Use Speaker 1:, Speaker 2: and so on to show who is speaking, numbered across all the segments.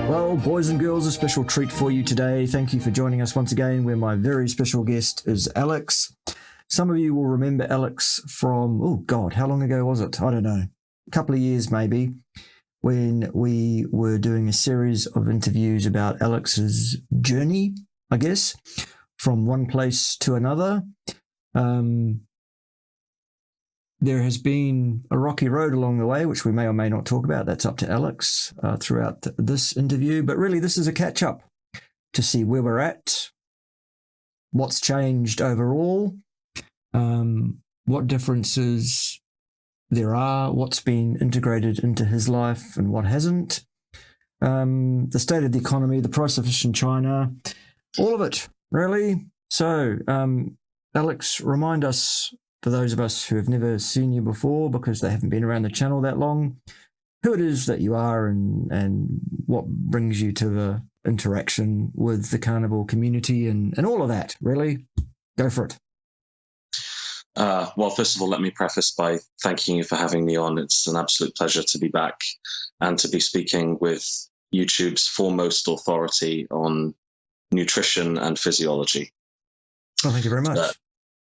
Speaker 1: Well, boys and girls, a special treat for you today. Thank you for joining us once again, where my very special guest is Alex. Some of you will remember Alex from, oh God, how long ago was it? I don't know. A couple of years maybe, when we were doing a series of interviews about Alex's journey, I guess, from one place to another. There has been a rocky road along the way, which we may or may not talk about. That's up to Alex throughout this interview. But really, this is a catch-up to see where we're at, what's changed overall, what differences there are, what's been integrated into his life and what hasn't, the state of the economy, the price of fish in China, all of it, really. So, Alex, remind us, for those of us who have never seen you before because they haven't been around the channel that long, who it is that you are and what brings you to the interaction with the carnivore community and all of that, really. Go for it.
Speaker 2: Well, first of all, let me preface by thanking you for having me on. It's an absolute pleasure to be back and to be speaking with YouTube's foremost authority on nutrition and physiology.
Speaker 1: Well, thank you very much.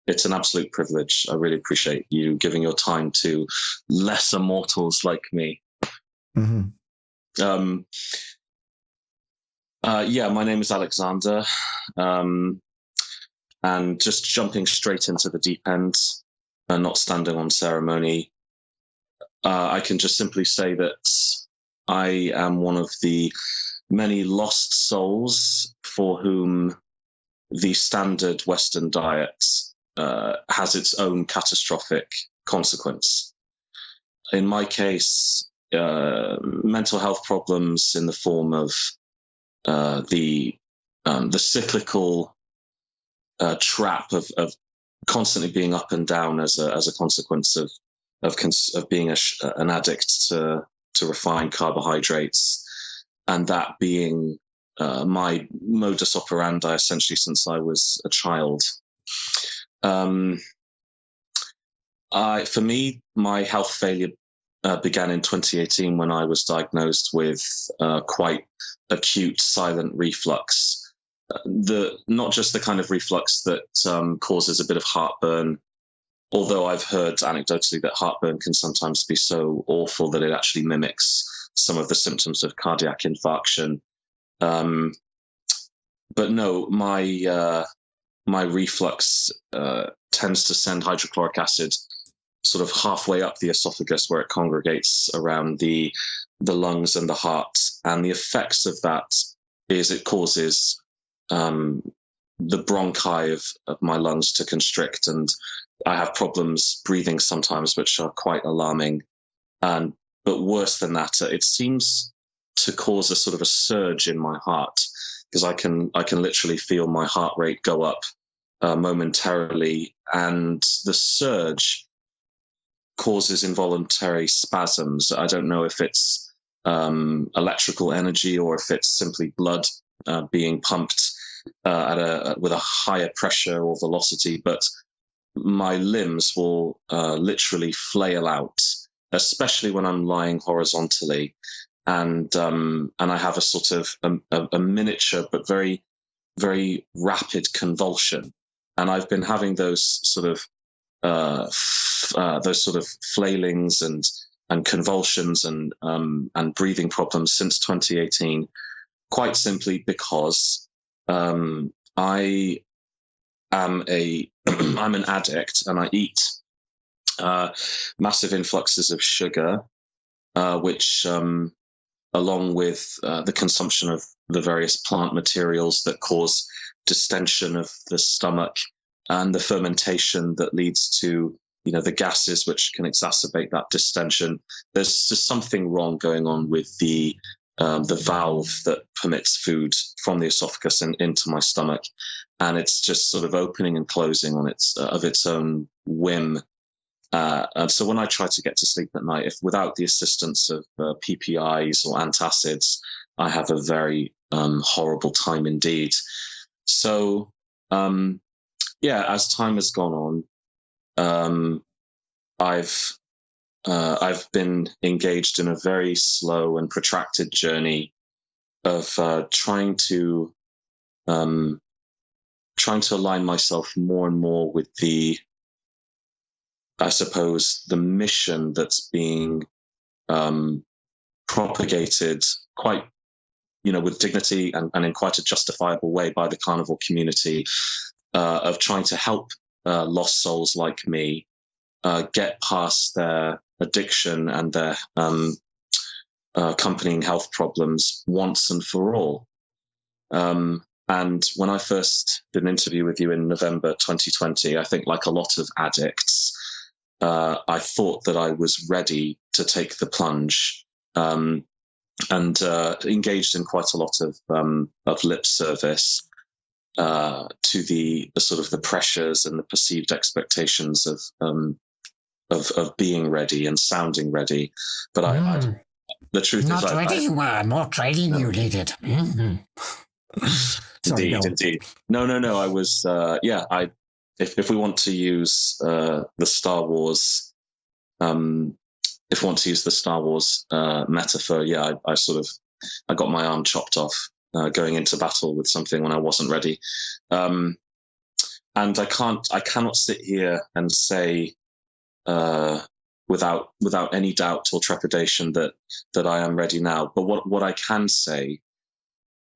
Speaker 2: It's an absolute privilege. I really appreciate you giving your time to lesser mortals like me.
Speaker 1: Mm-hmm.
Speaker 2: My name is Alexander. And just jumping straight into the deep end and not standing on ceremony, I can just simply say that I am one of the many lost souls for whom the standard Western diet has its own catastrophic consequence. In my case, mental health problems in the form of the cyclical trap of constantly being up and down as a consequence of being an addict to refined carbohydrates, and that being my modus operandi essentially since I was a child. For me, my health failure began in 2018 when I was diagnosed with quite acute silent reflux. Not just the kind of reflux that causes a bit of heartburn, although I've heard anecdotally that heartburn can sometimes be so awful that it actually mimics some of the symptoms of cardiac infarction. But no, my reflux tends to send hydrochloric acid sort of halfway up the esophagus where it congregates around the lungs and the heart. And the effects of that is it causes the bronchi of my lungs to constrict, and I have problems breathing sometimes, which are quite alarming. But worse than that, it seems to cause a sort of a surge in my heart, because I can literally feel my heart rate go up momentarily, and the surge causes involuntary spasms. I don't know if it's electrical energy or if it's simply blood being pumped with a higher pressure or velocity, but my limbs will literally flail out, especially when I'm lying horizontally, and I have a sort of a miniature but very, very rapid convulsion, and I've been having those sort of flailings and convulsions and breathing problems since 2018. Quite simply because I am I'm an addict, and I eat massive influxes of sugar, which along with the consumption of the various plant materials that cause distension of the stomach and the fermentation that leads to the gases which can exacerbate that distension. There's just something wrong going on with the valve that permits food from the esophagus and into my stomach, and it's just sort of opening and closing on its own whim. And so when I try to get to sleep at night, if without the assistance of PPIs or antacids, I have a very horrible time indeed. So as time has gone on, I've been engaged in a very slow and protracted journey trying to align myself more and more with I suppose, the mission that's being propagated quite, with dignity and in quite a justifiable way by the carnivore community, of trying to help lost souls like me get past their addiction and their accompanying health problems once and for all. And when I first did an interview with you in November 2020, I think, like a lot of addicts, I thought that I was ready to take the plunge, and engaged in quite a lot of lip service to the sort of the pressures and the perceived expectations of being ready and sounding ready. But the truth
Speaker 3: not
Speaker 2: is,
Speaker 3: ready you were, not ready you needed.
Speaker 2: Indeed. No. I was, if we want to use the Star Wars, metaphor, I got my arm chopped off going into battle with something when I wasn't ready. And I cannot sit here and say without any doubt or trepidation that I am ready now. But what I can say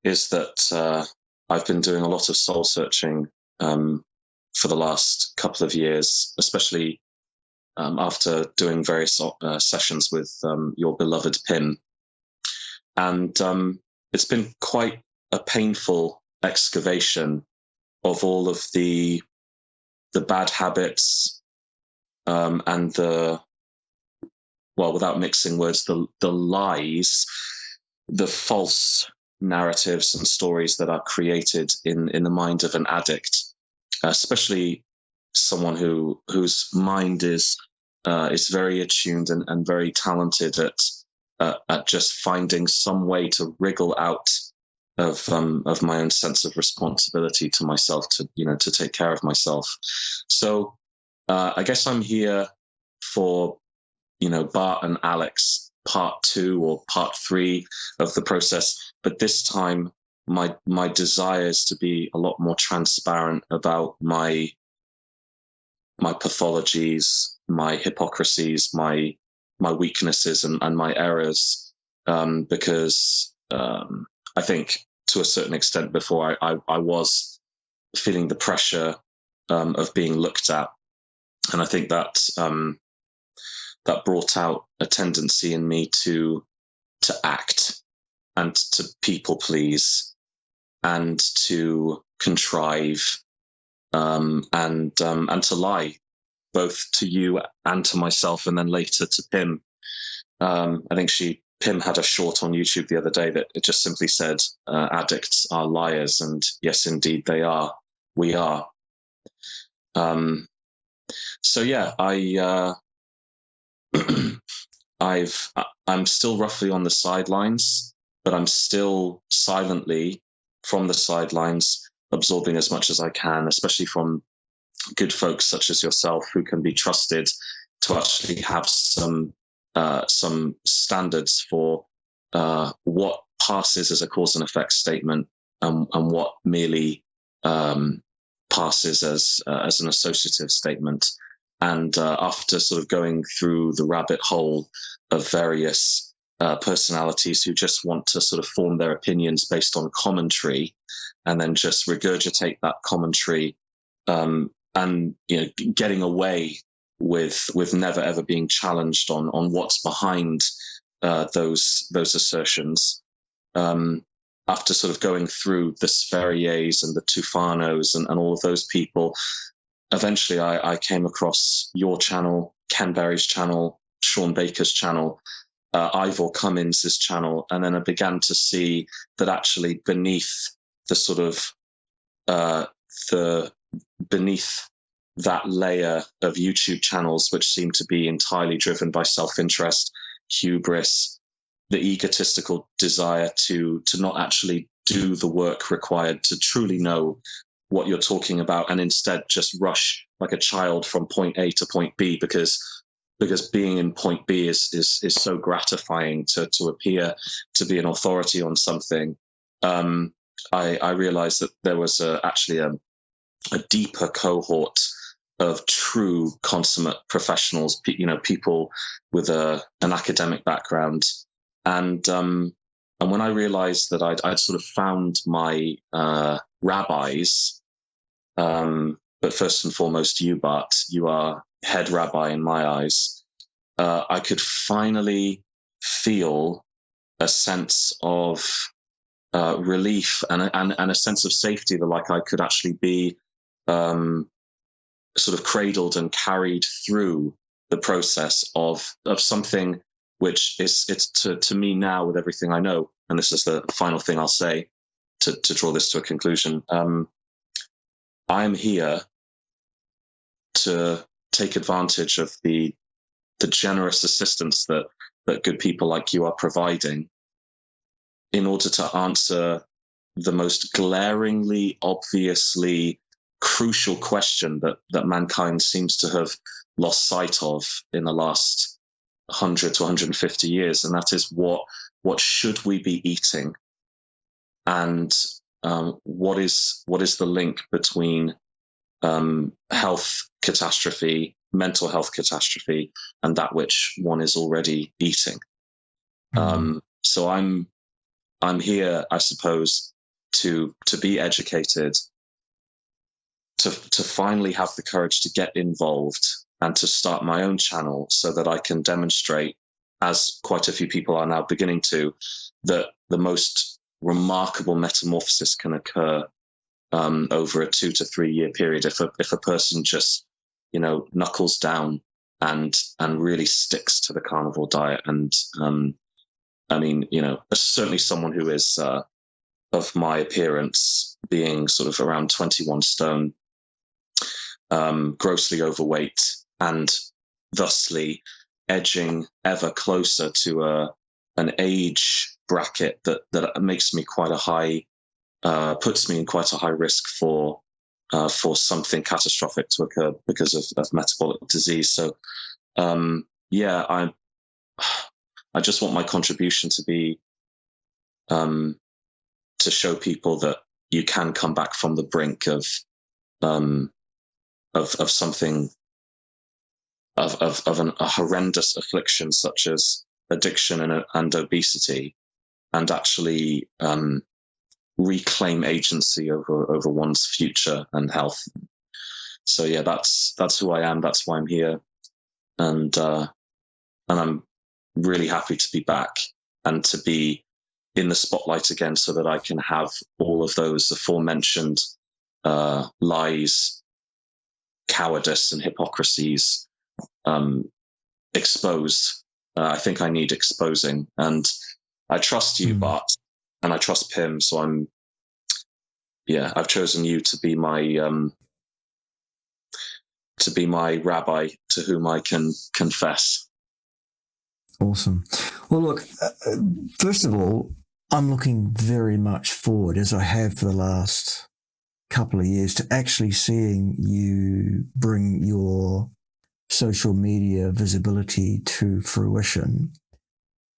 Speaker 2: is that I've been doing a lot of soul searching for the last couple of years, especially after doing various sessions with your beloved Pim. And it's been quite a painful excavation of all of the bad habits and without mixing words, the lies, the false narratives and stories that are created in the mind of an addict, especially someone whose mind is very attuned and very talented at just finding some way to wriggle out of my own sense of responsibility to myself, to take care of myself. So I guess I'm here for Bart and Alex part 2 or part 3 of the process, but this time my desire is to be a lot more transparent about my pathologies, my hypocrisies, my weaknesses and my errors, because I think to a certain extent before I was feeling the pressure of being looked at, and I think that that brought out a tendency in me to act and to people please and to contrive and to lie, both to you and to myself, and then later to Pim. I think Pim had a short on YouTube the other day that it just simply said, addicts are liars, and yes, indeed they are. We are. So yeah, I'm still roughly on the sidelines, but I'm still silently from the sidelines absorbing as much as I can, especially from good folks such as yourself who can be trusted to actually have some standards for what passes as a cause and effect statement and what merely passes as an associative statement. And after sort of going through the rabbit hole of various personalities who just want to sort of form their opinions based on commentary and then just regurgitate that commentary, and getting away with never ever being challenged on what's behind those assertions, after sort of going through the Sferriers and the Tufanos and all of those people, eventually I came across your channel, Ken Berry's channel, Sean Baker's channel, Ivor Cummins' channel, and then I began to see that actually beneath the sort of beneath that layer of YouTube channels, which seem to be entirely driven by self-interest, hubris, the egotistical desire to not actually do the work required to truly know what you're talking about, and instead just rush like a child from point A to point B because because being in point B is so gratifying to appear to be an authority on something. I realized that there was actually a deeper cohort of true consummate professionals, people with an academic background, and when I realized that I'd sort of found my rabbis, but first and foremost, you, Bart, you are head rabbi in my eyes. I could finally feel a sense of relief and a sense of safety, that like I could actually be sort of cradled and carried through the process of something which it's to me now, with everything I know, and this is the final thing I'll say to draw this to a conclusion. I'm here to take advantage of the generous assistance that good people like you are providing in order to answer the most glaringly, obviously crucial question that mankind seems to have lost sight of in the last 100 to 150 years, and that is what should we be eating, and what is the link between health catastrophe, mental health catastrophe, and that which one is already eating. So I'm here, I suppose, to be educated, to finally have the courage to get involved and to start my own channel, so that I can demonstrate, as quite a few people are now beginning to, that the most remarkable metamorphosis can occur over a 2 to 3 year period if a person just knuckles down and really sticks to the carnivore diet. And I mean, certainly someone who is of my appearance, being sort of around 21 stone, grossly overweight, and thusly edging ever closer to an age bracket that makes me quite a high, puts me in quite a high risk for something catastrophic to occur because of metabolic disease. So I just want my contribution to be to show people that you can come back from the brink of something, of a horrendous affliction such as addiction and obesity, and actually reclaim agency over one's future and health. So yeah, that's who I am. That's why I'm here, and I'm really happy to be back and to be in the spotlight again, so that I can have all of those aforementioned lies, cowardice, and hypocrisies exposed. I think I need exposing, and I trust you, Bart, and I trust Pim. So I've chosen you to be my rabbi to whom I can confess.
Speaker 1: Awesome. Well, look, first of all, I'm looking very much forward, as I have for the last couple of years, to actually seeing you bring your social media visibility to fruition,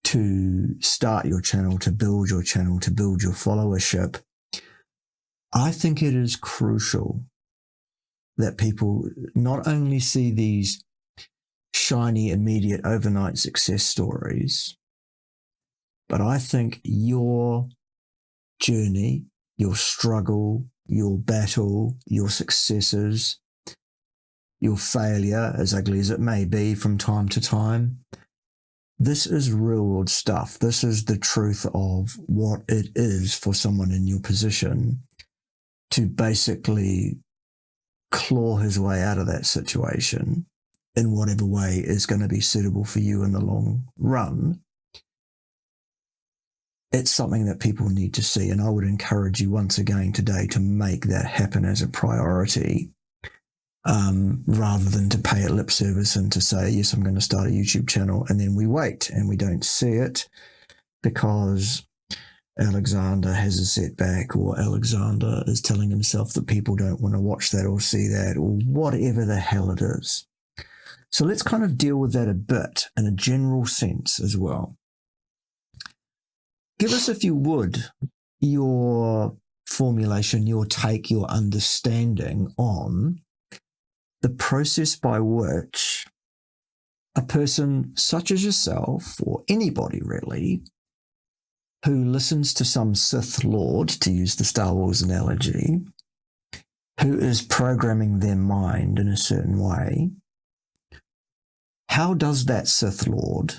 Speaker 1: to start your channel, to build your channel, to build your followership. I think it is crucial that people not only see these shiny, immediate, overnight success stories, but I think your journey, your struggle, your battle, your successes, your failure, as ugly as it may be from time to time, this is real world stuff. This is the truth of what it is for someone in your position to basically claw his way out of that situation in whatever way is going to be suitable for you in the long run. It's something that people need to see, and I would encourage you once again today to make that happen as a priority, rather than to pay it lip service and to say, yes, I'm going to start a YouTube channel, and then we wait and we don't see it because Alexander has a setback, or Alexander is telling himself that people don't want to watch that or see that, or whatever the hell it is. So let's kind of deal with that a bit in a general sense as well. Give us, if you would, your formulation, your take, your understanding on the process by which a person such as yourself, or anybody really, who listens to some Sith Lord, to use the Star Wars analogy, who is programming their mind in a certain way, how does that Sith Lord,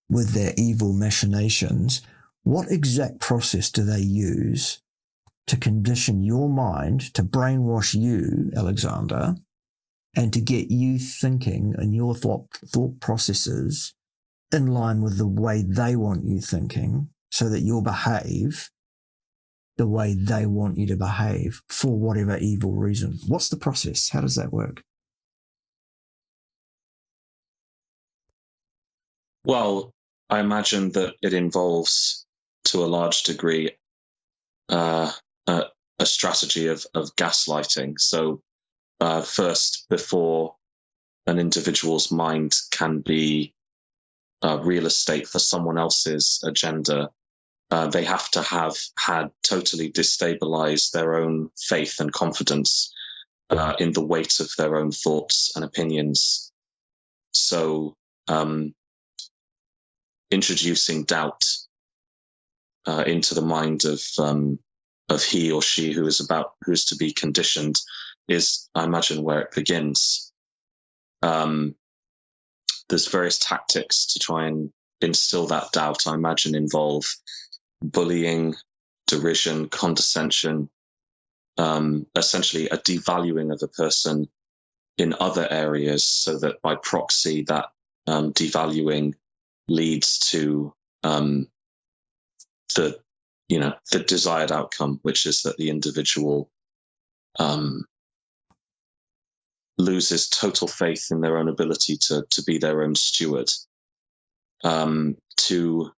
Speaker 1: with their evil machinations, what exact process do they use to condition your mind, to brainwash you, Alexander, and to get you thinking and your thought processes in line with the way they want you thinking, so that you'll behave the way they want you to behave for whatever evil reason? What's the process? How does that work?
Speaker 2: Well, I imagine that it involves, to a large degree, a strategy of gaslighting. So first, before an individual's mind can be real estate for someone else's agenda, they have to have had totally destabilized their own faith and confidence in the weight of their own thoughts and opinions. So introducing doubt into the mind of he or she who is to be conditioned is, I imagine, where it begins. There's various tactics to try and instill that doubt. I imagine involve bullying, derision, condescension, essentially a devaluing of a person in other areas, so that by proxy that devaluing leads to the desired outcome, which is that the individual loses total faith in their own ability to be their own steward, to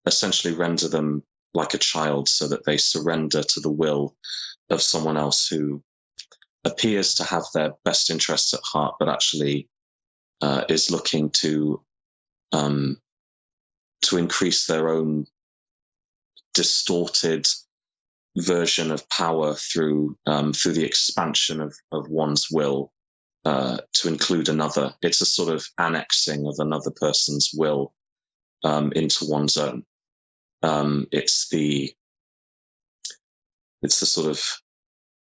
Speaker 2: essentially render them like a child, so that they surrender to the will of someone else who appears to have their best interests at heart, but actually is looking to increase their own distorted version of power through the expansion of one's will to include another. It's a sort of annexing of another person's will into one's own. It's the sort of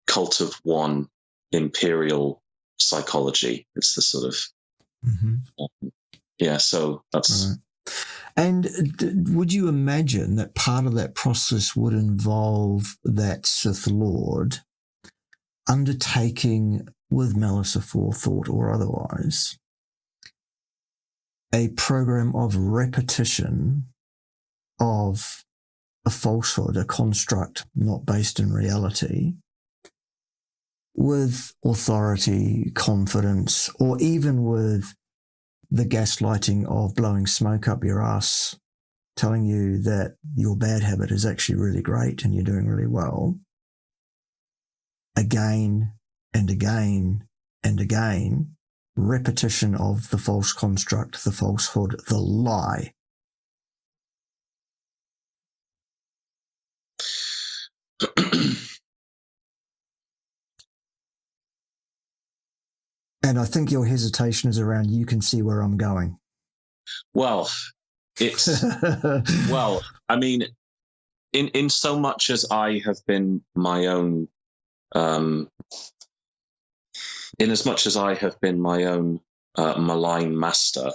Speaker 2: cult of one imperial psychology. It's the sort of So that's.
Speaker 1: Right. And would you imagine that part of that process would involve that Sith Lord undertaking, with malice aforethought or otherwise, a program of repetition of a falsehood, a construct not based in reality, with authority, confidence, or even with the gaslighting of blowing smoke up your ass, telling you that your bad habit is actually really great and you're doing really well, again and again and again, repetition of the false construct, the falsehood, the lie. And I think your hesitation is around, you can see where I'm going.
Speaker 2: Well, it's well, I mean, in so much as I have been my own, in as much as I have been my own malign master,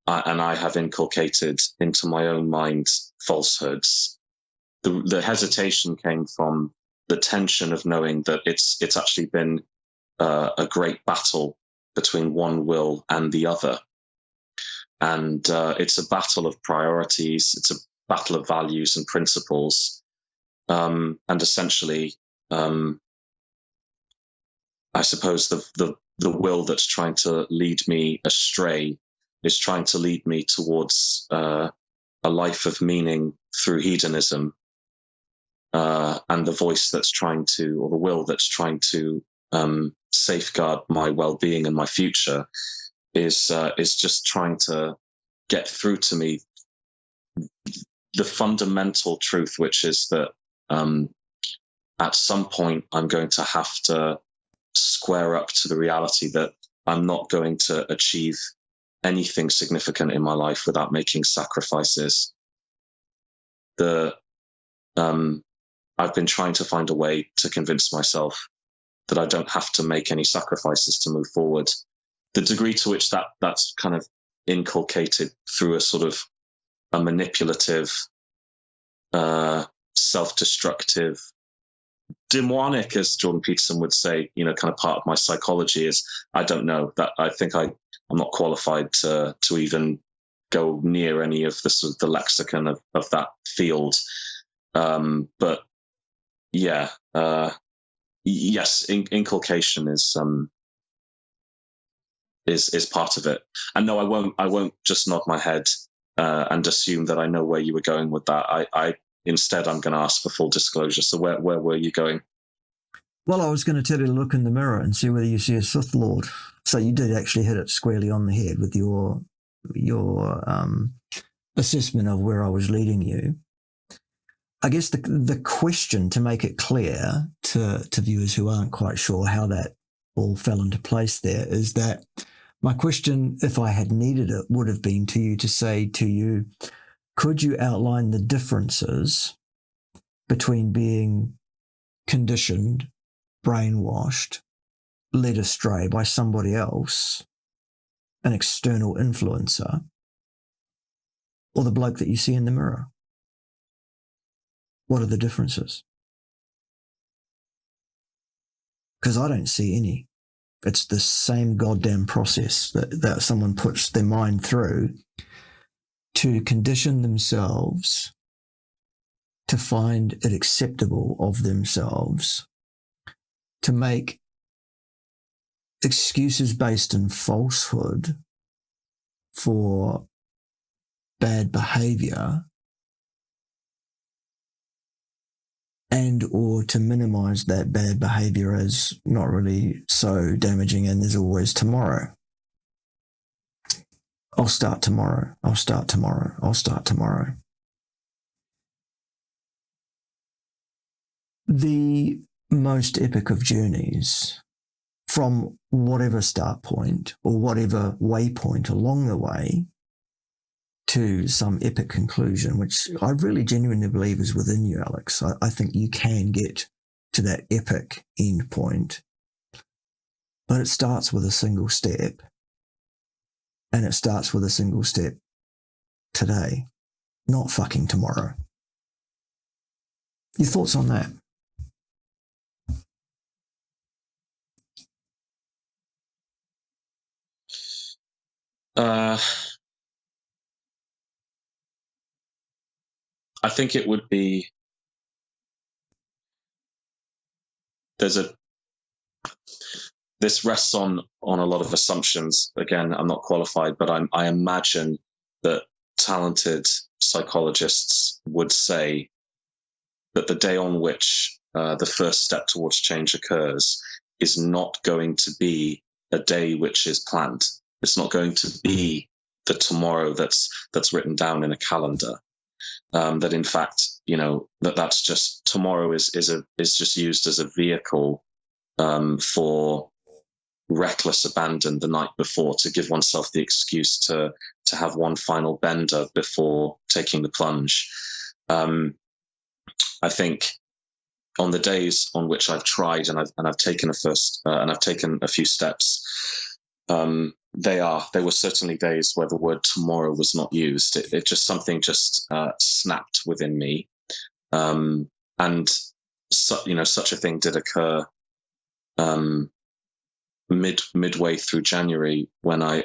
Speaker 2: and I have inculcated into my own mind falsehoods, the hesitation came from the tension of knowing that it's actually been a great battle between one will and the other. And it's a battle of priorities. It's a battle of values and principles. And essentially, I suppose the will that's trying to lead me astray is trying to lead me towards a life of meaning through hedonism. And the voice that's trying to, or the will that's trying to safeguard my well-being and my future is just trying to get through to me the fundamental truth, which is that at some point I'm going to have to square up to the reality that I'm not going to achieve anything significant in my life without making sacrifices. I've been trying to find a way to convince myself that I don't have to make any sacrifices to move forward. The degree to which that's kind of inculcated through a sort of a manipulative, self-destructive, demonic, as Jordan Peterson would say, kind of part of my psychology is, I don't know. That I think I'm not qualified to even go near any of the sort of the lexicon of that field. But yeah, yes, inculcation is part of it. And no, I won't just nod my head and assume that I know where you were going with that. I instead, I'm going to ask for full disclosure. So where were you going?
Speaker 1: Well, I was going to tell you to look in the mirror and see whether you see a Sith Lord. So you did actually hit it squarely on the head with your assessment of where I was leading you. I guess the question, to make it clear to viewers who aren't quite sure how that all fell into place there, is that my question, if I had needed it, would have been to say to you, could you outline the differences between being conditioned, brainwashed, led astray by somebody else, an external influencer, or the bloke that you see in the mirror? What are the differences? Because I don't see any. It's the same goddamn process that someone puts their mind through to condition themselves to find it acceptable of themselves to make excuses based in falsehood for bad behavior and or to minimize that bad behavior as not really so damaging, and there's always tomorrow. I'll start tomorrow. I'll start tomorrow. I'll start tomorrow. The most epic of journeys from whatever start point or whatever waypoint along the way to some epic conclusion, which I really genuinely believe is within you, Alex. I think you can get to that epic end point, but it starts with a single step, and it starts with a single step today, not fucking tomorrow. Your thoughts on that?
Speaker 2: I think it would be, this rests on a lot of assumptions. Again, I'm not qualified, but I imagine that talented psychologists would say that the day on which the first step towards change occurs is not going to be a day which is planned. It's not going to be the tomorrow that's written down in a calendar. That in fact, that's just, tomorrow is just used as a vehicle for reckless abandon the night before, to give oneself the excuse to have one final bender before taking the plunge. I think on the days on which I've tried and I've taken a few steps, they were certainly days where the word tomorrow was not used. It just, something just snapped within me. And such a thing did occur midway through January, when I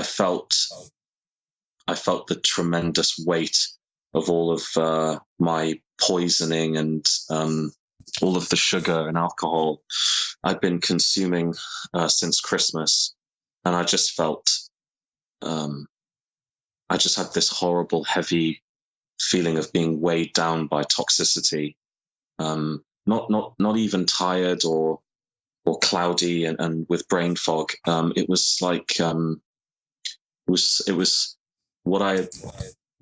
Speaker 2: felt the tremendous weight of all of my poisoning and all of the sugar and alcohol I've been consuming since Christmas. And I just felt, I just had this horrible, heavy feeling of being weighed down by toxicity. Not even tired or cloudy and with brain fog. It was like it was what I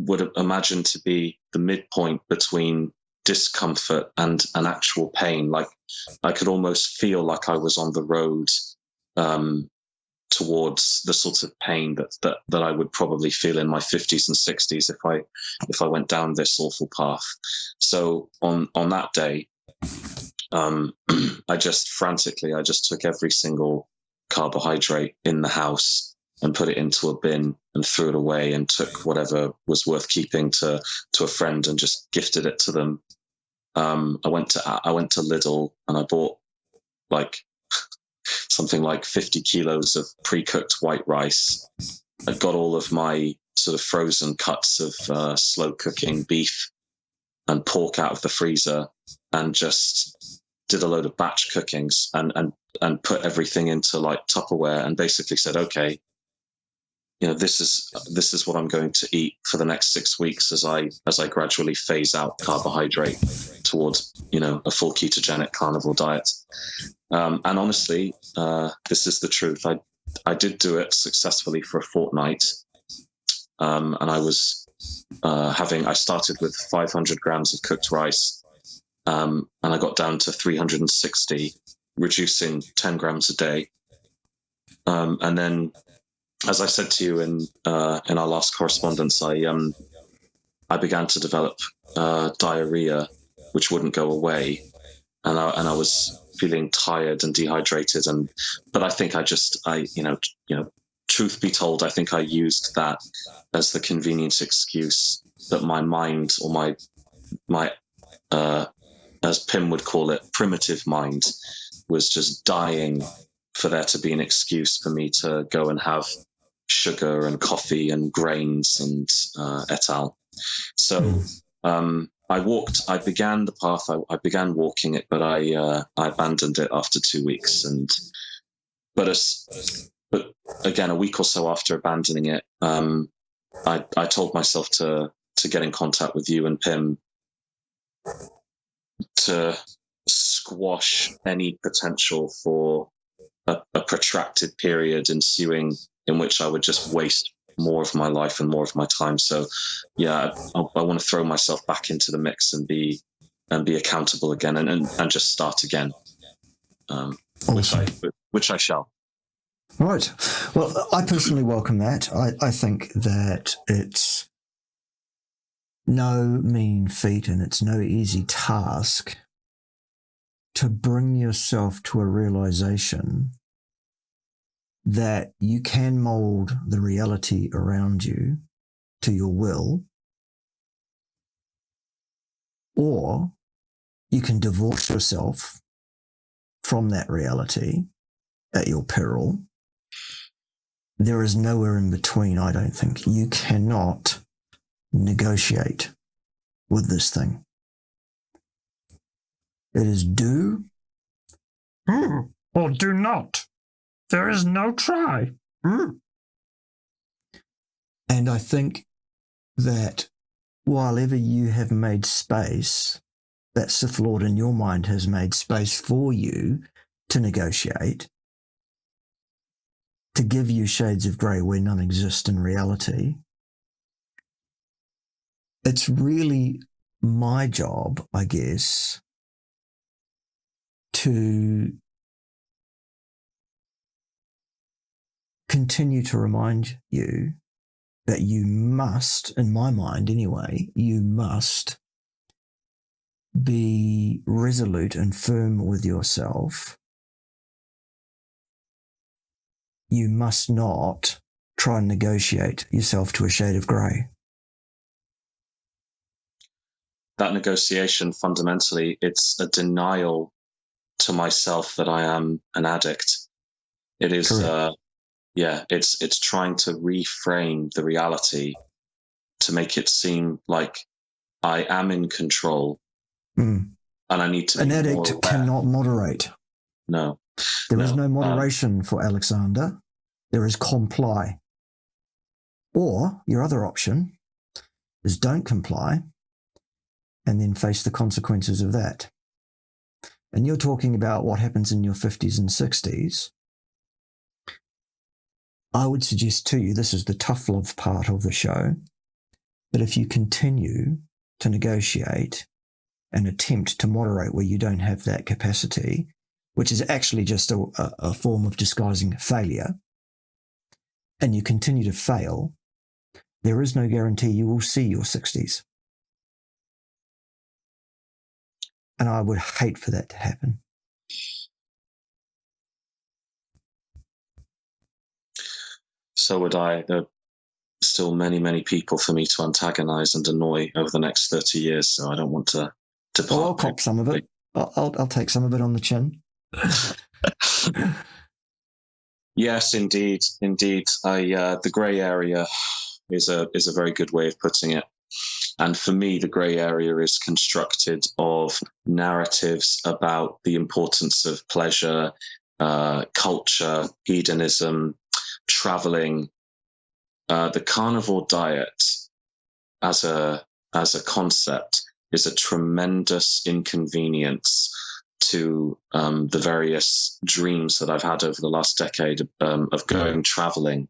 Speaker 2: would have imagined to be the midpoint between discomfort and an actual pain. Like I could almost feel like I was on the road towards the sort of pain that I would probably feel in my 50s and 60s if I went down this awful path. So on that day, I just took every single carbohydrate in the house and put it into a bin and threw it away, and took whatever was worth keeping to a friend and just gifted it to them. I went to Lidl and I bought like something like 50 kilos of pre-cooked white rice. I got all of my sort of frozen cuts of slow cooking beef and pork out of the freezer, and just did a load of batch cookings and put everything into like Tupperware, and basically said, okay, this is what I'm going to eat for the next 6 weeks as I gradually phase out carbohydrate towards, a full ketogenic carnivore diet. And honestly, this is the truth. I did do it successfully for a fortnight. And I was I started with 500 grams of cooked rice, and I got down to 360, reducing 10 grams a day. And then, as I said to you in our last correspondence, I began to develop diarrhea, which wouldn't go away, and I was feeling tired and dehydrated. But I think truth be told, I think I used that as the convenient excuse that my mind, or my as Pim would call it, primitive mind, was just dying for there to be an excuse for me to go and have sugar and coffee and grains and et al. So I began the path, I began walking it, but I abandoned it after 2 weeks. But again, a week or so after abandoning it, I told myself to get in contact with you and Pim to squash any potential for a protracted period ensuing in which I would just waste more of my life and more of my time. So yeah, I want to throw myself back into the mix and be accountable again, and just start again,
Speaker 1: Awesome.
Speaker 2: which I shall.
Speaker 1: Right. Well, I personally welcome that. I think that it's no mean feat and it's no easy task to bring yourself to a realization that you can mold the reality around you to your will, or you can divorce yourself from that reality at your peril. There is nowhere in between, I don't think. You cannot negotiate with this thing. It is do or do not. There is no try. And I think that while ever you have made space, that Sith Lord in your mind has made space for you to negotiate, to give you shades of grey where none exist in reality. It's really my job, I guess, to continue to remind you that you must, in my mind anyway, you must be resolute and firm with yourself. You must not try and negotiate yourself to a shade of grey.
Speaker 2: That negotiation, fundamentally, it's a denial to myself that I am an addict. It is, it's trying to reframe the reality to make it seem like I am in control, and I need to be
Speaker 1: an addict cannot moderate.
Speaker 2: No.
Speaker 1: There is no moderation for Alexander. There is comply. Or your other option is don't comply and then face the consequences of that. and you're talking about what happens in your 50s and 60s, I would suggest to you, this is the tough love part of the show, that if you continue to negotiate and attempt to moderate where you don't have that capacity, which is actually just a form of disguising failure, and you continue to fail, there is no guarantee you will see your 60s. And I would hate for that to happen.
Speaker 2: So would I. There are still many, many people for me to antagonize and annoy over the next 30 years, so I don't want to
Speaker 1: Well, I'll cop some of it. I'll take some of it on the chin.
Speaker 2: Yes, indeed. The grey area is a very good way of putting it. And for me, the grey area is constructed of narratives about the importance of pleasure, culture, hedonism, traveling. The carnivore diet as a concept is a tremendous inconvenience to the various dreams that I've had over the last decade of going traveling.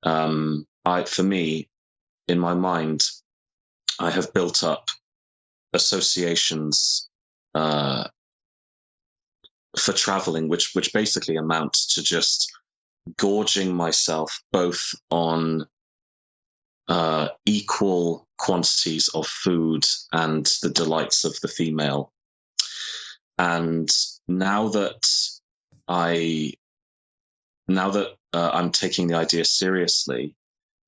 Speaker 2: For me, in my mind, I have built up associations for traveling, which basically amounts to just gorging myself both on equal quantities of food and the delights of the female. And now that I'm taking the idea seriously,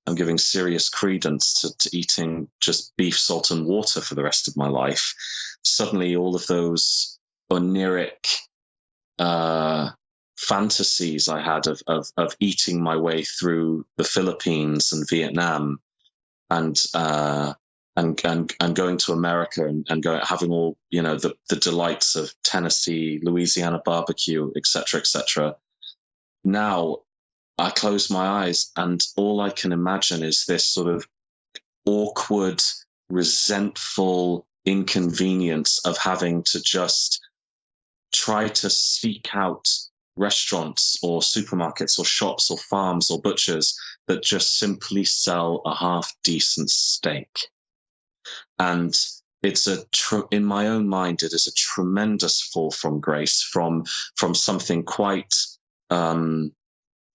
Speaker 2: I'm giving serious credence to eating just beef, salt, and water for the rest of my life. Suddenly, all of those oniric fantasies I had of eating my way through the Philippines and Vietnam, and going to America and having all the delights of Tennessee, Louisiana barbecue, etc. Now I close my eyes and all I can imagine is this sort of awkward, resentful inconvenience of having to just try to seek out restaurants or supermarkets or shops or farms or butchers that just simply sell a half-decent steak. And it's in my own mind, it is a tremendous fall from grace from something quite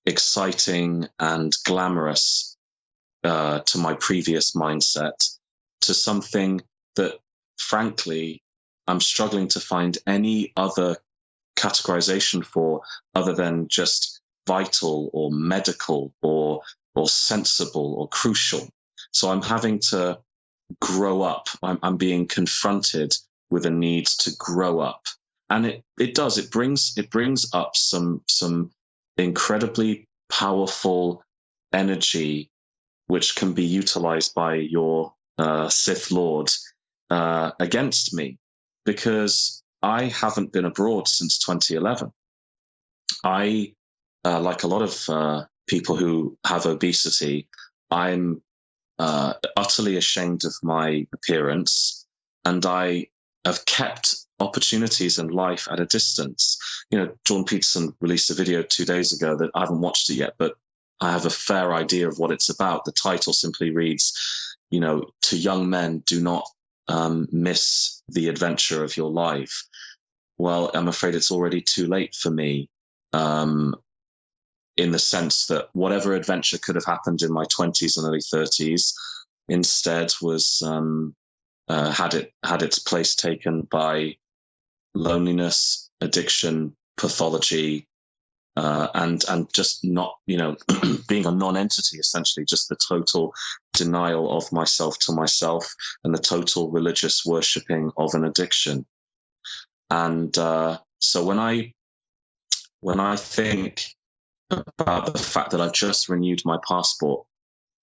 Speaker 2: exciting and glamorous to my previous mindset to something that, frankly, I'm struggling to find any other categorization for other than just vital or medical or sensible or crucial. So I'm having to grow up. I'm being confronted with a need to grow up. And it brings up some incredibly powerful energy, which can be utilized by your Sith Lord against me, because I haven't been abroad since 2011. I, like a lot of people who have obesity, I'm utterly ashamed of my appearance, and I have kept opportunities in life at a distance. Jordan Peterson released a video 2 days ago that I haven't watched it yet, but I have a fair idea of what it's about. The title simply reads, to young men, do not miss the adventure of your life. Well, I'm afraid it's already too late for me, in the sense that whatever adventure could have happened in my 20s and early 30s instead was had its place taken by loneliness, addiction, pathology, and just not, being a non-entity, essentially, just the total denial of myself to myself and the total religious worshipping of an addiction. And so when I think about the fact that I've just renewed my passport,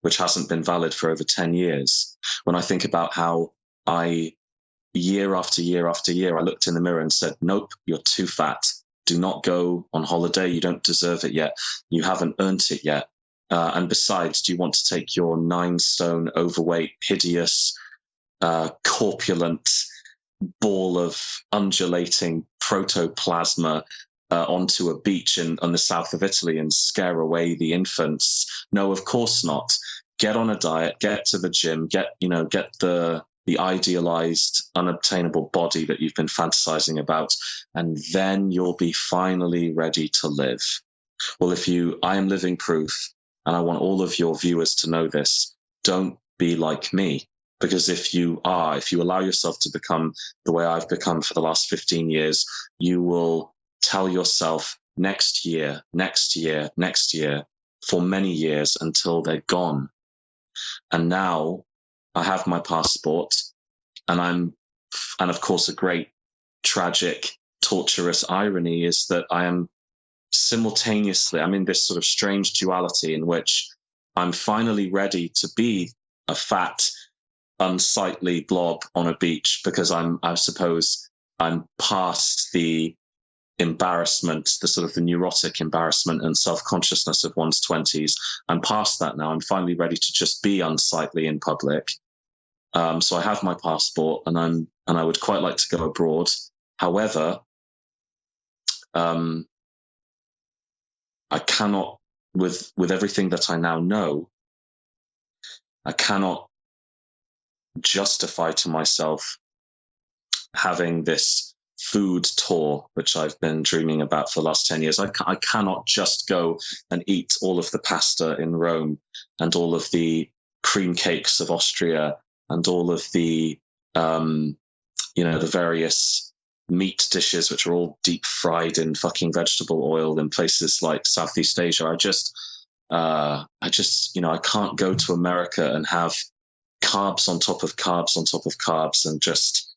Speaker 2: which hasn't been valid for over 10 years, when I think about how year after year after year, I looked in the mirror and said, nope, you're too fat. Do not go on holiday. You don't deserve it yet. You haven't earned it yet. And besides, do you want to take your 9 stone overweight, hideous, corpulent, ball of undulating protoplasma onto a beach on the south of Italy and scare away the infants. No, of course not. Get on a diet, get to the gym, get the idealized, unobtainable body that you've been fantasizing about, and then you'll be finally ready to live. Well, I am living proof, and I want all of your viewers to know this. Don't be like me, because if you allow yourself to become the way I've become for the last 15 years, you will tell yourself next year, for many years until they're gone. And now I have my passport, and of course, a great, tragic, torturous irony is that I am simultaneously, I'm in this sort of strange duality in which I'm finally ready to be a fat, unsightly blob on a beach, because I suppose I'm past the embarrassment, the sort of the neurotic embarrassment and self-consciousness of one's 20s. I'm past that now. I'm finally ready to just be unsightly in public. So I have my passport, and I would quite like to go abroad. However, I cannot, with everything that I now know, I cannot justify to myself having this food tour, which I've been dreaming about for the last 10 years. I cannot just go and eat all of the pasta in Rome and all of the cream cakes of Austria and all of the, the various meat dishes, which are all deep fried in fucking vegetable oil in places like Southeast Asia. I can't go to America and have carbs on top of carbs on top of carbs and just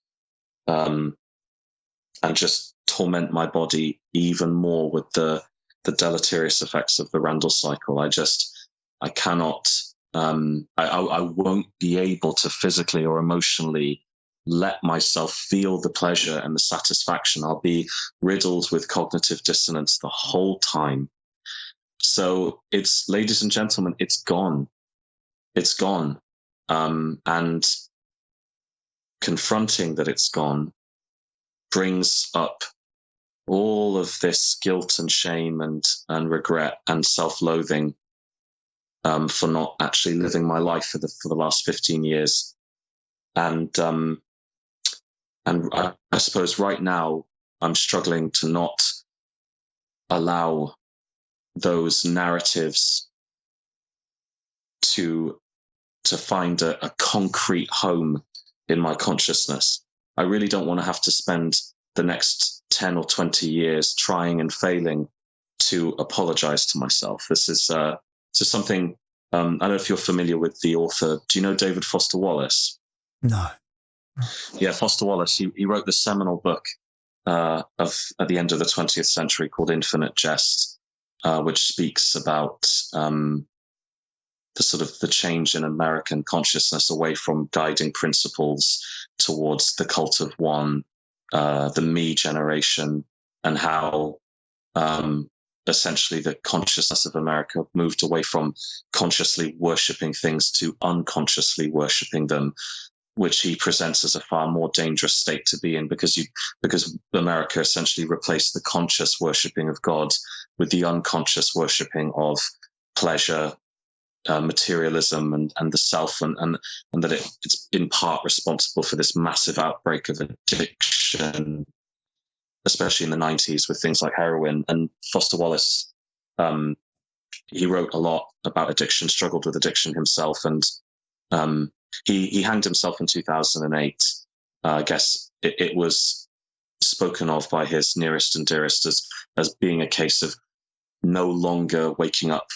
Speaker 2: torment my body even more with the deleterious effects of the Randall cycle. I cannot, I won't be able to physically or emotionally let myself feel the pleasure and the satisfaction. I'll be riddled with cognitive dissonance the whole time. So ladies and gentlemen, it's gone. It's gone. And confronting that it's gone brings up all of this guilt and shame and regret and self-loathing for not actually living my life for the last 15 years. And I suppose right now I'm struggling to not allow those narratives to find a concrete home in my consciousness. I really don't want to have to spend the next 10 or 20 years trying and failing to apologize to myself. This is something, I don't know if you're familiar with the author. Do you know David Foster Wallace?
Speaker 1: No.
Speaker 2: Yeah, Foster Wallace, he wrote the seminal book at the end of the 20th century called Infinite Jest, which speaks about the change in American consciousness away from guiding principles towards the cult of one, the me generation, and how essentially the consciousness of America moved away from consciously worshipping things to unconsciously worshipping them, which he presents as a far more dangerous state to be in, because America essentially replaced the conscious worshipping of God with the unconscious worshipping of pleasure, materialism and the self, and that it's in part responsible for this massive outbreak of addiction, especially in the 90s with things like heroin. And Foster Wallace, he wrote a lot about addiction, struggled with addiction himself, and he hanged himself in 2008. I guess it was spoken of by his nearest and dearest as being a case of no longer waking up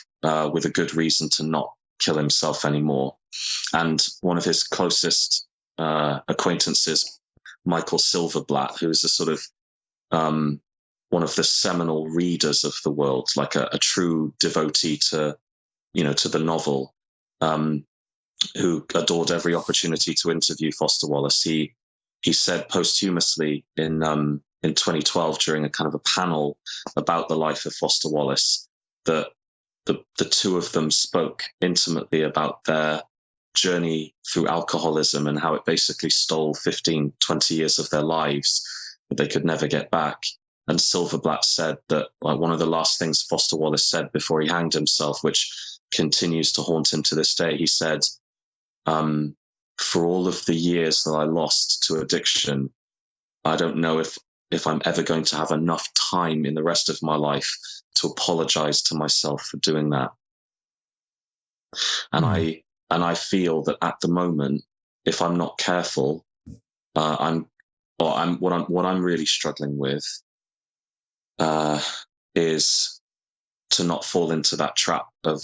Speaker 2: with a good reason to not kill himself anymore. And one of his closest acquaintances, Michael Silverblatt, who is a sort of one of the seminal readers of the world, like a true devotee to the novel, who adored every opportunity to interview Foster Wallace. He said posthumously in 2012 during a kind of a panel about the life of Foster Wallace that the two of them spoke intimately about their journey through alcoholism and how it basically stole 15, 20 years of their lives that they could never get back. And Silverblatt said that, like, one of the last things Foster Wallace said before he hanged himself, which continues to haunt him to this day, he said, for all of the years that I lost to addiction, I don't know if I'm ever going to have enough time in the rest of my life to apologize to myself for doing that. And I feel that at the moment, if I'm not careful, what I'm really struggling with is to not fall into that trap of,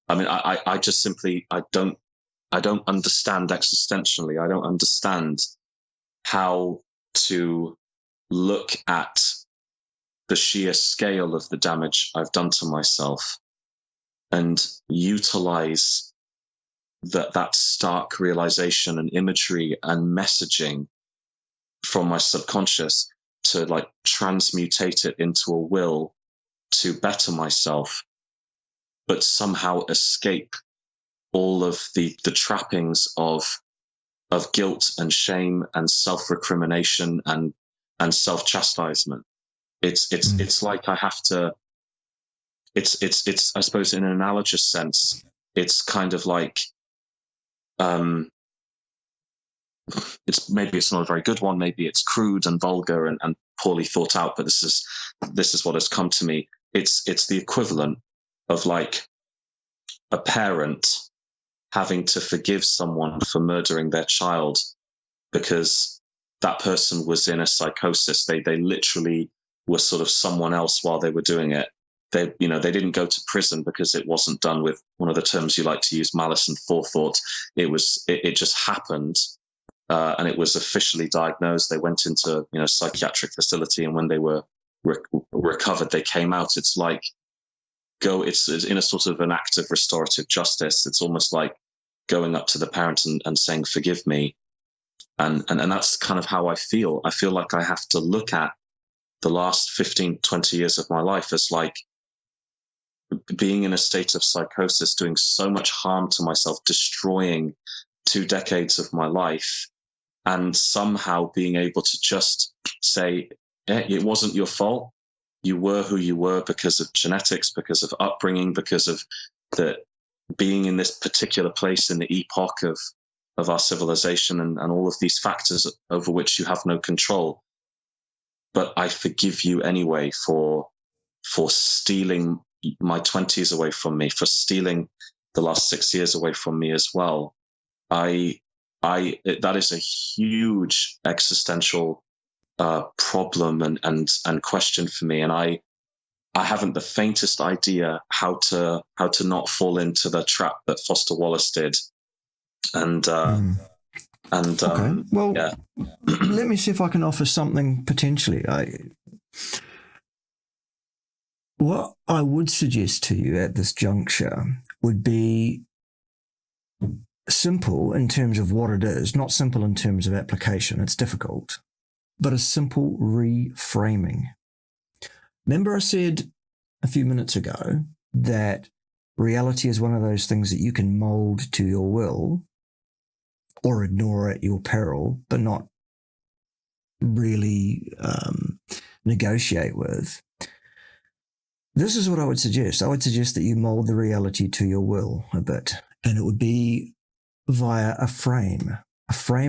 Speaker 2: I just simply, I don't understand existentially. I don't understand how to look at the sheer scale of the damage I've done to myself and utilize that stark realization and imagery and messaging from my subconscious to, like, transmutate it into a will to better myself, but somehow escape all of the trappings of guilt and shame and self-recrimination and self-chastisement. It's like I have to, it's I suppose in an analogous sense, it's kind of like, it's not a very good one, maybe it's crude and vulgar and poorly thought out, but this is what has come to me. It's the equivalent of, like, a parent having to forgive someone for murdering their child because that person was in a psychosis. They literally were sort of someone else while they were doing it. They didn't go to prison because it wasn't done with one of the terms you like to use, malice and forethought. It just happened, and it was officially diagnosed. They went into a psychiatric facility, and when they were recovered, they came out. It's like it's in a sort of an act of restorative justice. It's almost like going up to the parent and saying, "Forgive me," and that's kind of how I feel. I feel like I have to look at the last 15, 20 years of my life as like being in a state of psychosis, doing so much harm to myself, destroying 2 decades of my life, and somehow being able to just say, it wasn't your fault. You were who you were because of genetics, because of upbringing, because of being in this particular place in the epoch of our civilization and all of these factors over which you have no control. But I forgive you anyway for stealing my 20s away from me, for stealing the last 6 years away from me as well. That is a huge existential problem and question for me, and I haven't the faintest idea how to not fall into the trap that Foster Wallace did. And
Speaker 1: okay. Well,
Speaker 2: yeah.
Speaker 1: Let me see if I can offer something potentially. What I would suggest to you at this juncture would be simple in terms of what it is, not simple in terms of application. It's difficult, but a simple reframing. Remember I said a few minutes ago that reality is one of those things that you can mold to your will or ignore at your peril, but not really negotiate with. This is what I would suggest. I would suggest that you mold the reality to your will a bit, and it would be via a frame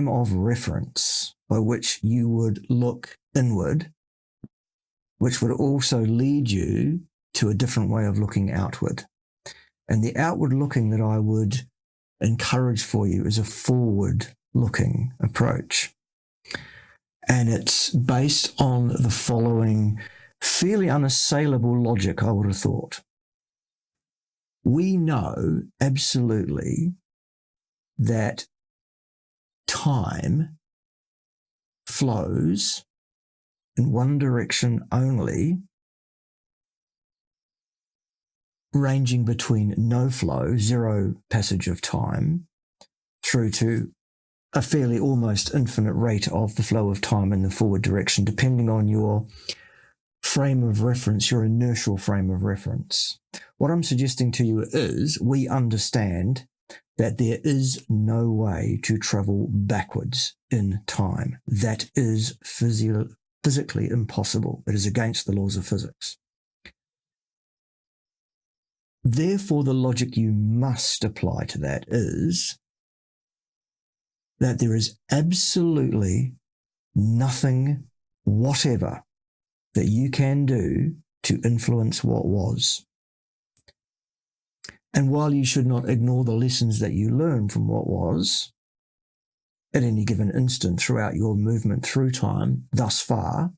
Speaker 1: of reference by which you would look inward, which would also lead you to a different way of looking outward. And the outward looking that I would encourage for you is a forward-looking approach. And it's based on the following fairly unassailable logic, I would have thought. We know absolutely that time flows in one direction only, ranging between no flow, zero passage of time, through to a fairly almost infinite rate of the flow of time in the forward direction, depending on your frame of reference, your inertial frame of reference. What I'm suggesting to you is we understand that there is no way to travel backwards in time. That is physically impossible. It is against the laws of physics. Therefore, the logic you must apply to that is that there is absolutely nothing whatever that you can do to influence what was. And while you should not ignore the lessons that you learn from what was, at any given instant throughout your movement through time thus far,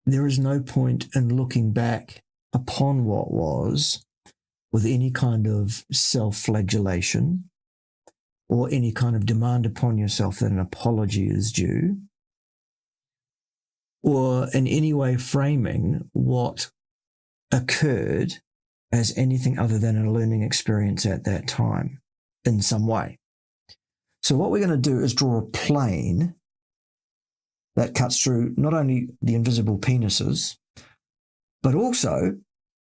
Speaker 1: there is no point in looking back upon what was with any kind of self-flagellation or any kind of demand upon yourself that an apology is due, or in any way framing what occurred as anything other than a learning experience at that time in some way. So what we're going to do is draw a plane that cuts through not only the invisible penises, but also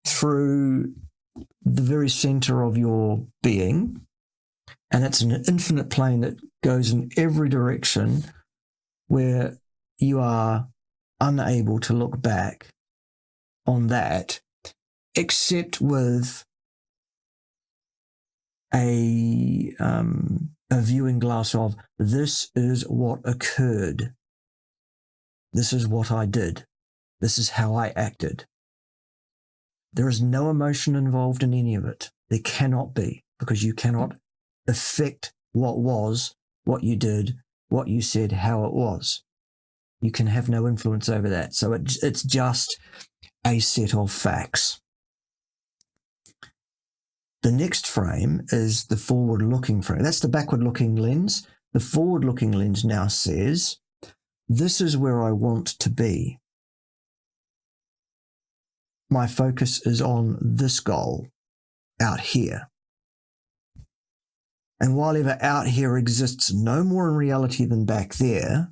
Speaker 1: through the very center of your being. And it's an infinite plane that goes in every direction where you are unable to look back on that, except with a viewing glass of, this is what occurred. This is what I did. This is how I acted. There is no emotion involved in any of it. There cannot be, because you cannot affect what was, what you did, what you said, how it was. You can have no influence over that. So it's just a set of facts. The next frame is the forward-looking frame. That's the backward-looking lens. The forward-looking lens now says, this is where I want to be. My focus is on this goal out here. And while ever out here exists no more in reality than back there,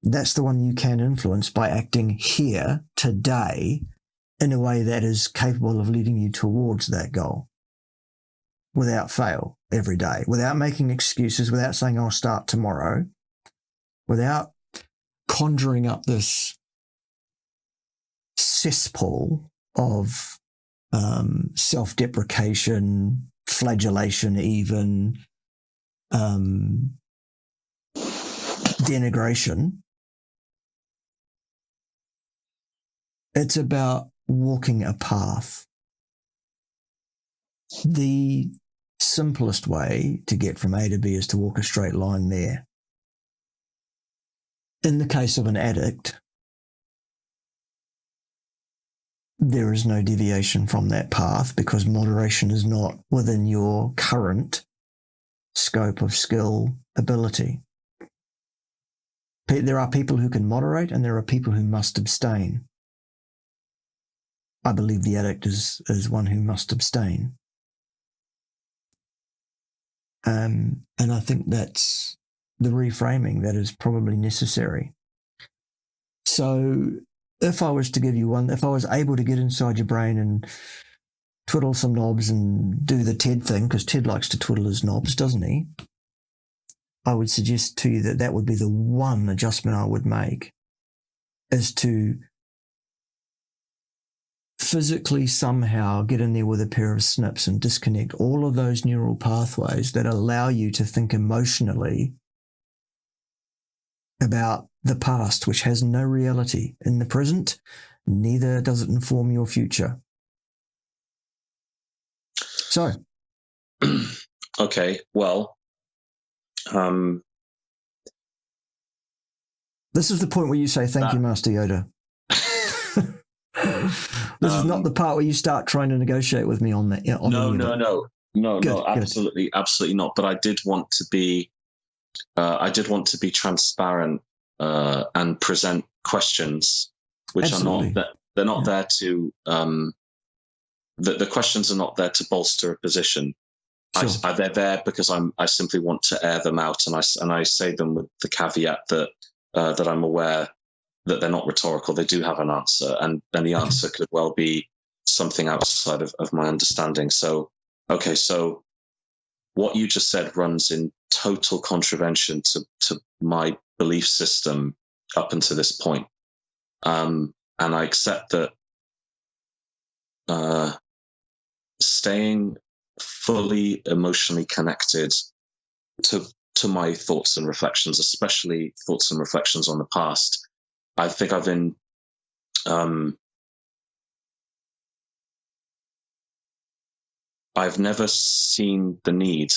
Speaker 1: that's the one you can influence by acting here, today, in a way that is capable of leading you towards that goal without fail every day, without making excuses, without saying, I'll start tomorrow, without conjuring up this cesspool of self-deprecation, flagellation even, denigration. It's about walking a path. The simplest way to get from A to B is to walk a straight line there. In the case of an addict, there is no deviation from that path because moderation is not within your current scope of skill, ability. There are people who can moderate and there are people who must abstain. I believe the addict is one who must abstain. And I think that's the reframing that is probably necessary. So if I was to give you one, if I was able to get inside your brain and twiddle some knobs and do the Ted thing, because Ted likes to twiddle his knobs, doesn't he? I would suggest to you that that would be the one adjustment I would make, is to physically somehow get in there with a pair of snips and disconnect all of those neural pathways that allow you to think emotionally about the past, which has no reality in the present, neither does it inform your future. So.
Speaker 2: Okay, well,
Speaker 1: this is the point where you say, thank you, Master Yoda. This is not the part where you start trying to negotiate with me on that.
Speaker 2: No, absolutely not. But I did want to be transparent and present questions, which absolutely. Are not that they're not there to. The questions are not there to bolster a position. Sure. They're there because I simply want to air them out, and I say them with the caveat that that I'm aware that they're not rhetorical. They do have an answer, and the answer could well be something outside of my understanding. So okay, so what you just said runs in total contravention to my belief system up until this point. And I accept that staying fully emotionally connected to my thoughts and reflections, especially thoughts and reflections on the past, I think I've been I've never seen the need,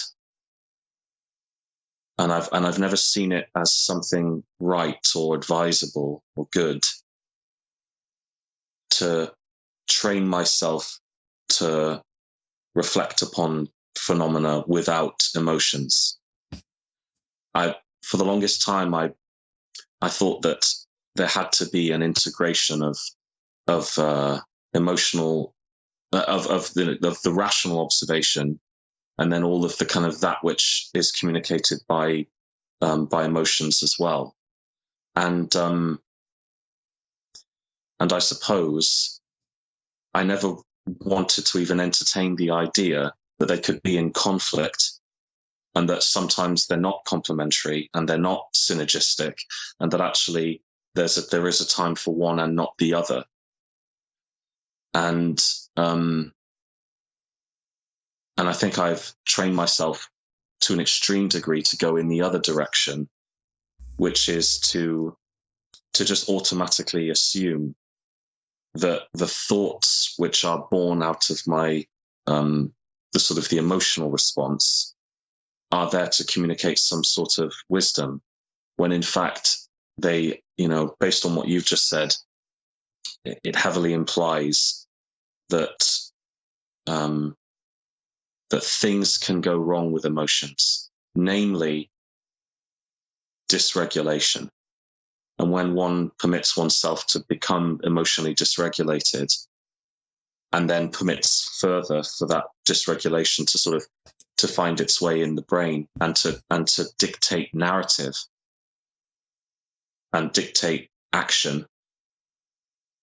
Speaker 2: and I've never seen it as something right or advisable or good to train myself to reflect upon phenomena without emotions. For the longest time, I thought that there had to be an integration of emotional of the rational observation, and then all of the kind of that which is communicated by emotions as well. And I suppose I never wanted to even entertain the idea that they could be in conflict, and that sometimes they're not complementary and they're not synergistic, and that actually there is a time for one and not the other. And I think I've trained myself to an extreme degree to go in the other direction, which is to just automatically assume that the thoughts which are born out of my the sort of the emotional response are there to communicate some sort of wisdom, when in fact they, based on what you've just said, it heavily implies that that things can go wrong with emotions, namely dysregulation. And when one permits oneself to become emotionally dysregulated, and then permits further for that dysregulation to sort of to find its way in the brain and to dictate narrative and dictate action.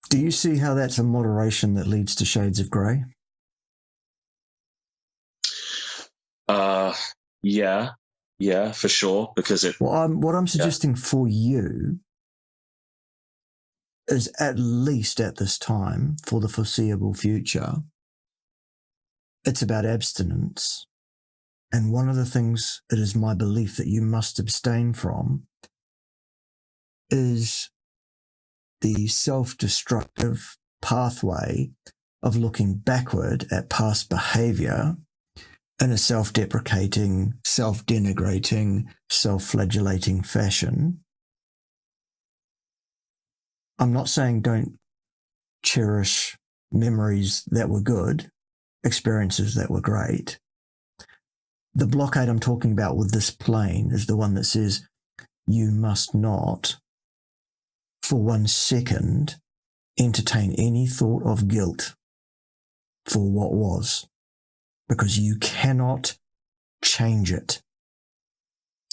Speaker 1: Do you see how that's a moderation that leads to shades of grey?
Speaker 2: Yeah, for sure. Because
Speaker 1: what I'm suggesting for you is, at least at this time, for the foreseeable future, it's about abstinence. And one of the things it is my belief that you must abstain from is the self-destructive pathway of looking backward at past behavior in a self-deprecating, self-denigrating, self-flagellating fashion. I'm not saying don't cherish memories that were good, experiences that were great. The blockade I'm talking about with this plane is the one that says you must not, for 1 second, entertain any thought of guilt for what was, because you cannot change it.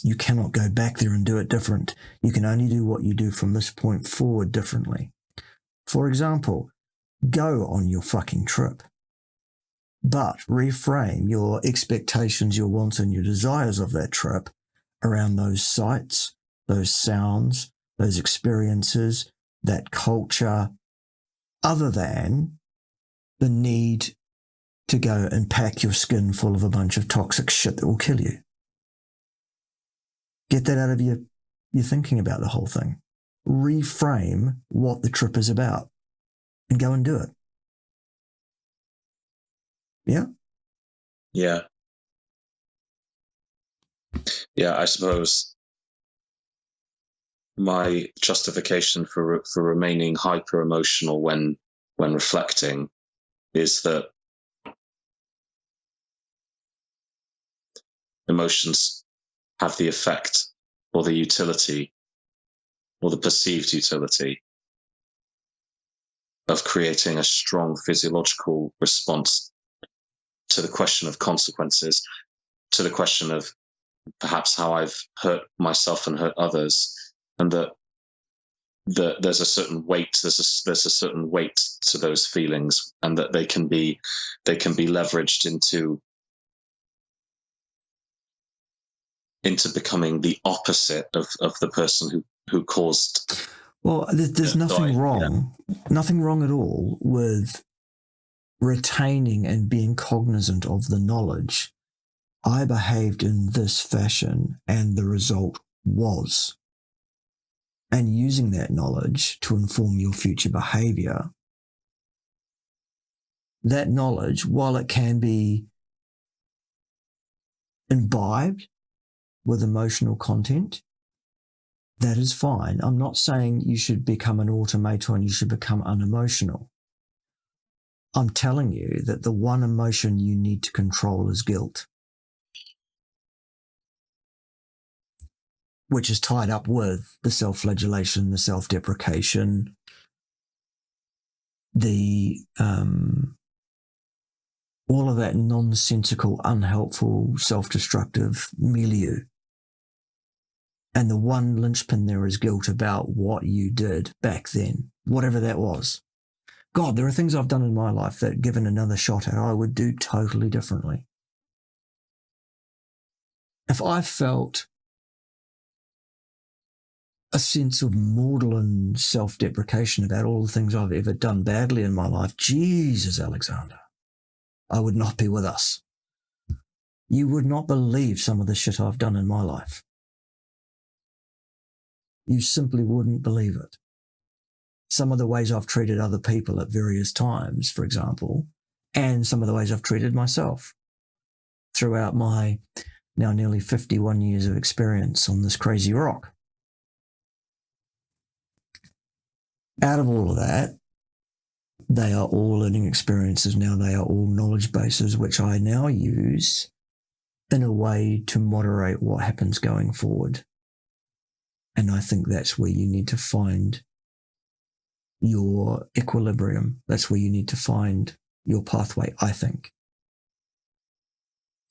Speaker 1: You cannot go back there and do it different. You can only do what you do from this point forward differently. For example, go on your fucking trip, but reframe your expectations, your wants, and your desires of that trip around those sights, those sounds, those experiences, that culture, other than the need to go and pack your skin full of a bunch of toxic shit that will kill you. Get that out of your thinking about the whole thing. Reframe what the trip is about and go and do it. Yeah?
Speaker 2: Yeah, I suppose my justification for remaining hyper emotional when reflecting is that emotions have the effect or the utility or the perceived utility of creating a strong physiological response to the question of consequences, to the question of perhaps how I've hurt myself and hurt others, and that there's a certain weight, there's a certain weight to those feelings, and that they can be leveraged into into becoming the opposite of the person who caused.
Speaker 1: Well, there's nothing wrong, nothing wrong at all with retaining and being cognizant of the knowledge. I behaved in this fashion and the result was. And using that knowledge to inform your future behavior. That knowledge, while it can be imbibed with emotional content, that is fine. I'm not saying you should become an automaton, you should become unemotional. I'm telling you that the one emotion you need to control is guilt, which is tied up with the self-flagellation, the self-deprecation, the all of that nonsensical, unhelpful, self-destructive milieu. And the one linchpin there is guilt about what you did back then, whatever that was. God, there are things I've done in my life that, given another shot at, I would do totally differently. If I felt a sense of maudlin self-deprecation about all the things I've ever done badly in my life, Jesus, Alexander, I would not be with us. You would not believe some of the shit I've done in my life. You simply wouldn't believe it. Some of the ways I've treated other people at various times, for example, and some of the ways I've treated myself throughout my now nearly 51 years of experience on this crazy rock. Out of all of that, they are all learning experiences now. They are all knowledge bases, which I now use in a way to moderate what happens going forward. And I think that's where you need to find your equilibrium. That's where you need to find your pathway, I think.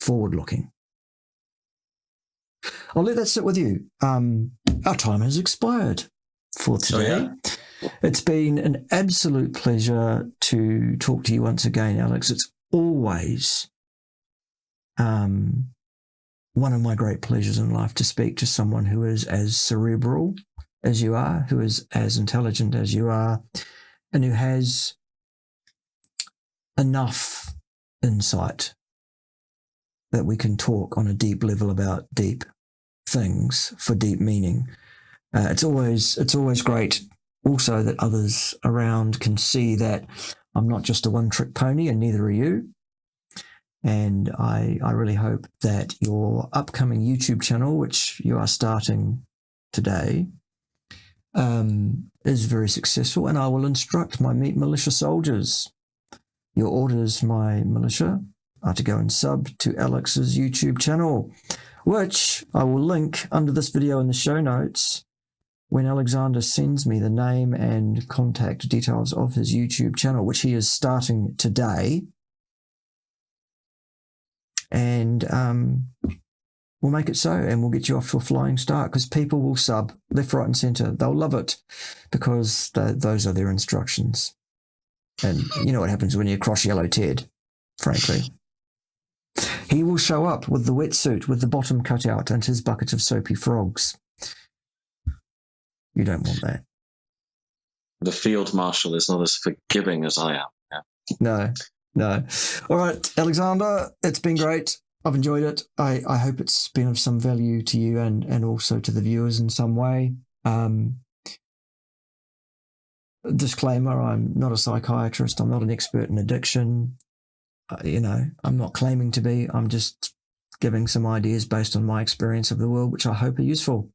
Speaker 1: Forward-looking. I'll let that sit with you. Our time has expired for today. It's been an absolute pleasure to talk to you once again, Alex. It's always one of my great pleasures in life to speak to someone who is as cerebral as you are, who is as intelligent as you are, and who has enough insight that we can talk on a deep level about deep things for deep meaning. It's always great also that others around can see that I'm not just a one-trick pony, and neither are you. And I really hope that your upcoming YouTube channel, which you are starting today, is very successful. And I will instruct my Meat Militia soldiers. Your orders, my militia, are to go and sub to Alex's YouTube channel, which I will link under this video in the show notes when Alexander sends me the name and contact details of his YouTube channel, which he is starting today. And we'll make it so, and we'll get you off to a flying start, because people will sub left, right, and centre. They'll love it because those are their instructions. And you know what happens when you cross Yellow Ted, frankly. He will show up with the wetsuit with the bottom cut out and his bucket of soapy frogs. You don't want that.
Speaker 2: The Field Marshal is not as forgiving as I am. Yeah.
Speaker 1: No. All right, Alexander, it's been great. I've enjoyed it. I hope it's been of some value to you and also to the viewers in some way. Disclaimer, I'm not a psychiatrist. I'm not an expert in addiction. I'm not claiming to be. I'm just giving some ideas based on my experience of the world, which I hope are useful.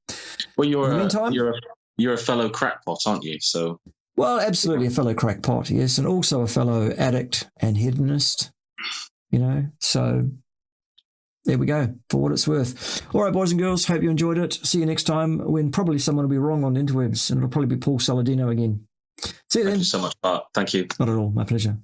Speaker 2: Well, you're a fellow crackpot, aren't you? So.
Speaker 1: Well, absolutely a fellow crackpot, yes, and also a fellow addict and hedonist, so there we go, for what it's worth. All right, boys and girls, hope you enjoyed it. See you next time, when probably someone will be wrong on the interwebs, and it'll probably be Paul Saladino again. See you then.
Speaker 2: Thank you so much, Bart. Thank you.
Speaker 1: Not at all, my pleasure.